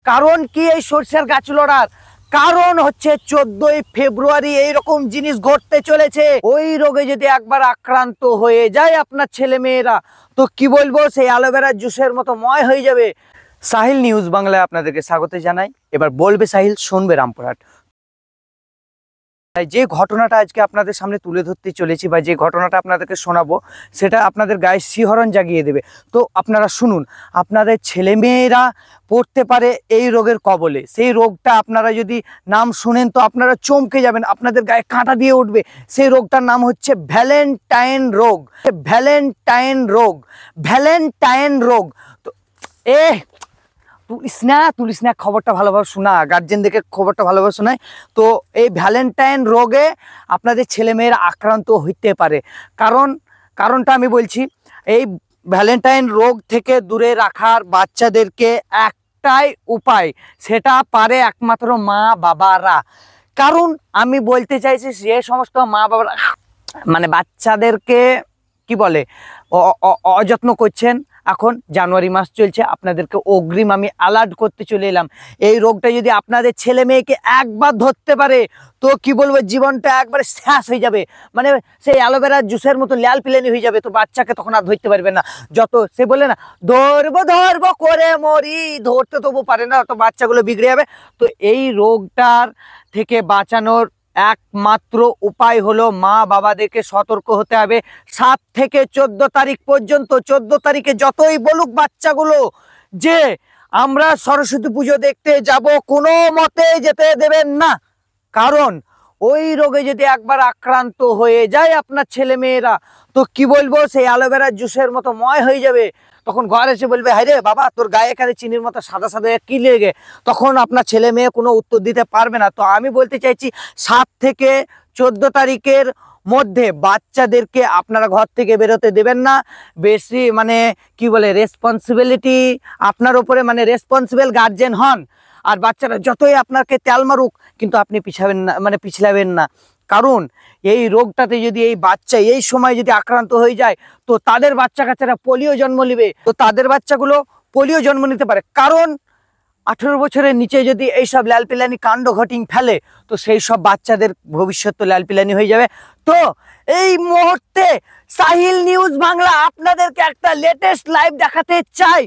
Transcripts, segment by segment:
কারণ কি এই সরষের গাছ লড়ার কারণ হচ্ছে 14ই ফেব্রুয়ারি এইরকম জিনিস ঘটতে চলেছে। ওই রোগে যদি একবার আক্রান্ত হয়ে যায় আপনার ছেলে মেয়েরা, তো কি বলবো, সেই অ্যালোভেরা জুসের মতো ময় হয়ে যাবে। সাহিল নিউজ বাংলায় আপনাদেরকে স্বাগত জানাই। এবার বলবে সাহিল, শুনবে রামপুরহাট। যে ঘটনাটা আজকে আপনাদের সামনে তুলে ধরতে চলেছি বা যে ঘটনাটা আপনাদেরকে শোনাবো, সেটা আপনাদের গায়ে শিহরণ জাগিয়ে দেবে। তো আপনারা শুনুন, আপনাদের ছেলেমেয়েরা পড়তে পারে এই রোগের কবলে। সেই রোগটা আপনারা যদি নাম শুনেন তো আপনারা চমকে যাবেন, আপনাদের গায়ে কাঁটা দিয়ে উঠবে। সেই রোগটার নাম হচ্ছে ভ্যালেন্টাইন রোগ। ভ্যালেন্টাইন রোগ, ভ্যালেন্টাইন রোগ। তো তুলিস না, খবরটা ভালোভাবে শোনা, গার্জেনদেরকে খবরটা ভালোভাবে শোনায়। তো এই ভ্যালেন্টাইন রোগে আপনাদের ছেলেমেয়েরা আক্রান্ত হইতে পারে। কারণটা আমি বলছি, এই ভ্যালেন্টাইন রোগ থেকে দূরে রাখার বাচ্চাদেরকে একটাই উপায়, সেটা পারে একমাত্র মা বাবারা। কারণ আমি বলতে চাইছি, যে সমস্ত মা বাবারা মানে বাচ্চাদেরকে কি বলে অযত্ন করছেন, এখন জানুয়ারি মাস চলছে, আপনাদেরকে অগ্রিম আমি অ্যালার্ট করতে চলে এলাম। এই রোগটা যদি আপনাদের ছেলে মেয়েকে একবার ধরতে পারে, তো কি বলবো, জীবনটা একবারে শেষ হয়ে যাবে। মানে সেই অ্যালোভেরা জুসের মতো লাল পিলানি হয়ে যাবে। তো বাচ্চাকে তখন আর ধরতে পারবে না। যত সে বলে না, ধরবো করে মরি, ধরতে তবু পারে না, তো বাচ্চাগুলো বিগড়ে যাবে। তো এই রোগটার থেকে বাঁচানোর একমাত্র উপায় হলো মা বাবাদেরকে সতর্ক হতে হবে। 7 থেকে 14 তারিখ পর্যন্ত, 14 তারিখে যতই বলুক বাচ্চাগুলো যে আমরা সরস্বতী পুজো দেখতে যাব, কোনো মতে যেতে দেবেন না। কারণ ওই রোগে যদি একবার আক্রান্ত হয়ে যায় আপনার ছেলে মেয়েরা, তো কি বলবো, সেই অ্যালোভেরা জুসের মতো ময় হয়ে যাবে। তখন ঘরে এসে বলবে, হায় রে বাবা, তোর গায়ে এখানে চিনির মতো সাদা সাদা কি লেগে। তখন আপনার ছেলে মেয়ে কোনো উত্তর দিতে পারবে না। তো আমি বলতে চাইছি, 7 থেকে 14 তারিখের মধ্যে বাচ্চাদেরকে আপনারা ঘর থেকে বেরোতে দেবেন না। বেশি মানে কি বলে, রেসপন্সিবিলিটি আপনার উপরে, মানে রেসপন্সিবল গার্জেন হন। আর বাচ্চারা যতই আপনাকে তেল মারুক, কিন্তু আপনি পিছলাবেন না। কারণ এই রোগটাতে যদি এই বাচ্চা এই সময় যদি আক্রান্ত হয়ে যায়, তো তাদের বাচ্চা কাচ্চারা পোলিও জন্ম নেবে, তো তাদের বাচ্চাগুলো পোলিও জন্ম নিতে পারে। কারণ 18 বছরের নিচে যদি এইসব লালপিলানি কাণ্ড ঘটিং ফেলে, তো সেই সব বাচ্চাদের ভবিষ্যৎ তো লালপিলানি হয়ে যাবে। তো এই মুহূর্তে সাহিল নিউজ বাংলা আপনাদেরকে একটা লেটেস্ট লাইভ দেখাতে চাই।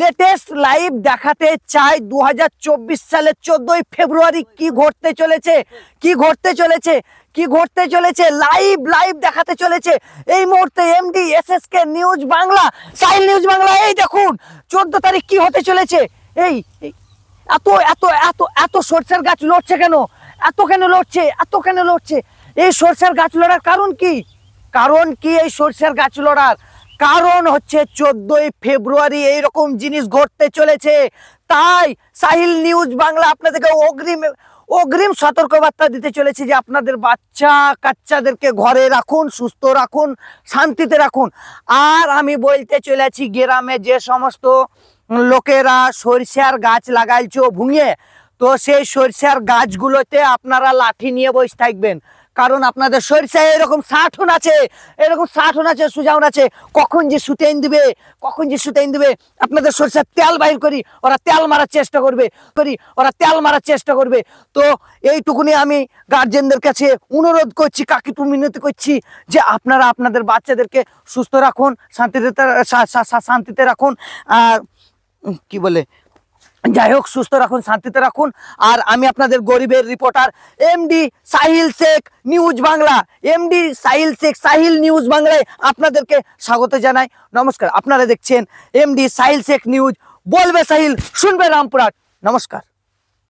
লেটেস্ট লাইভ দেখাতে চাই 2024 সালের 14ই ফেব্রুয়ারি কি ঘটতে চলেছে লাইভ দেখাতে চলেছে এই মুহূর্তে MD SSK news Bangla, Sahil news Bangla. এই দেখুন 14 তারিখ কি হতে চলেছে। এই এত এত এত এত সরষের গাছ লড়ছে কেন? এত কেন লড়ছে? এই সরষের গাছ লড়ার কারণ কি এই সরষের গাছ লড়ার কারণ হচ্ছে 14ই ফেব্রুয়ারি এইরকম জিনিস ঘটতে চলেছে। তাই সাহিল নিউজ বাংলা আপনাদেরকে অগ্রিম সতর্কবার্তা দিতে চলেছে যে আপনাদের বাচ্চা কাচ্চাদেরকে ঘরে রাখুন, সুস্থ রাখুন, শান্তিতে রাখুন। আর আমি বলতে চলেছি, গ্রামে যে সমস্ত লোকেরা সরিষার গাছ লাগাইছো ভুঙিয়ে, তো সেই সরিষার গাছগুলোতে আপনারা লাঠি নিয়ে বসে থাকবেন। কারণ আপনাদের সরিষায় এরকম সাঠন আছে, সুজাউন আছে, কখন যে সুতেইন দিবে আপনাদের সরিষার তেল বাহির করি, ওরা তেল মারার চেষ্টা করবে। তো এইটুকুনি আমি গার্জেনদের কাছে অনুরোধ করছি, কাকিটু মিনতি করছি, যে আপনারা আপনাদের বাচ্চাদেরকে সুস্থ রাখুন, শান্তিতে রাখুন। আর কি বলে, যাই হোক, সুস্থ রাখুন, শান্তিতে রাখুন। আর আমি আপনাদের গরিবের reporter MD Sahil Sheikh news Bangla, Sahil news বাংলায় আপনাদেরকে স্বাগত জানাই। নমস্কার। আপনারা দেখছেন এমডি সাহিল শেখ নিউজ, বলবে সাহিল, শুনবে রামপুরহাট। নমস্কার।